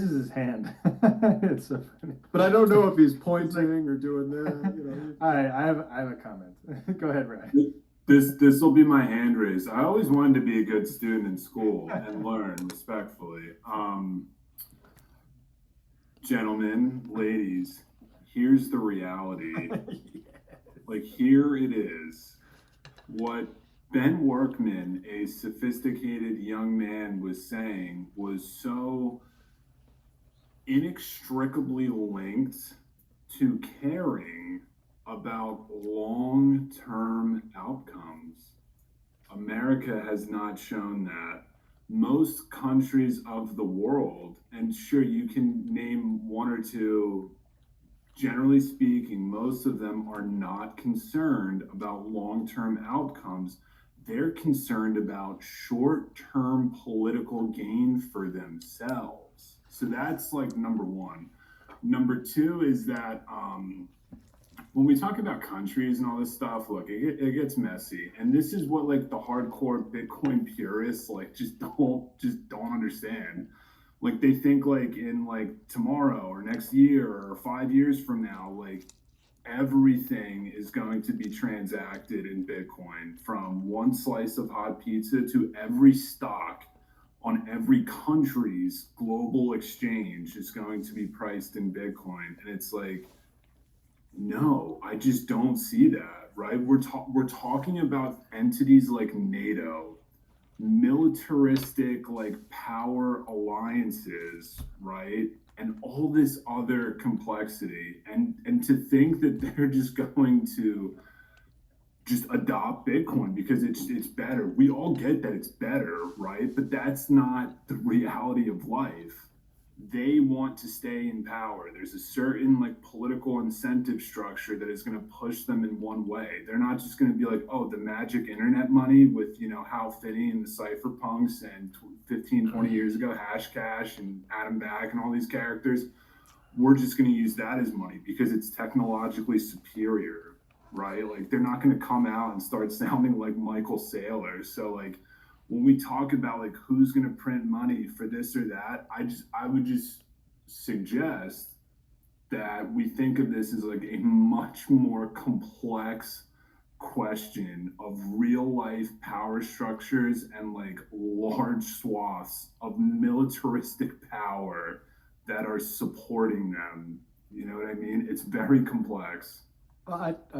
This is his hand. It's so funny. But I don't know if he's pointing or doing that, you know. All right, I have a comment. Go ahead, Ray. This will be my hand raise. I always wanted to be a good student in school and learn respectfully. Gentlemen, ladies, here's the reality. Like, here it is. What Ben Workman, a sophisticated young man, was saying was so inextricably linked to caring about long-term outcomes. America has not shown that. Most countries of the world, and sure, you can name one or two, generally speaking, most of them are not concerned about long-term outcomes. They're concerned about short-term political gain for themselves. So that's like number one. Number two is that when we talk about countries and all this stuff, look, it gets messy, and this is what like the hardcore Bitcoin purists like just don't understand. Like they think like in like tomorrow or next year or 5 years from now, like everything is going to be transacted in Bitcoin, from one slice of hot pizza to every stock on every country's global exchange is going to be priced in Bitcoin. And it's like, no, I just don't see that, right? We're talking about entities like NATO, militaristic like power alliances, right? And all this other complexity. And to think that they're just going to just adopt Bitcoin because it's better. We all get that it's better, right? But that's not the reality of life. They want to stay in power. There's a certain like political incentive structure that is going to push them in one way. They're not just going to be like, oh, the magic internet money with, you know, Hal Finney and the cypherpunks and 15, 20 years ago, Hash Cash and Adam Back and all these characters. We're just going to use that as money because it's technologically superior, right? Like they're not going to come out and start sounding like Michael Saylor. So like when we talk about like who's going to print money for this or that, I would just suggest that we think of this as like a much more complex question of real life power structures and like large swaths of militaristic power that are supporting them. You know what I mean? It's very complex. Well, I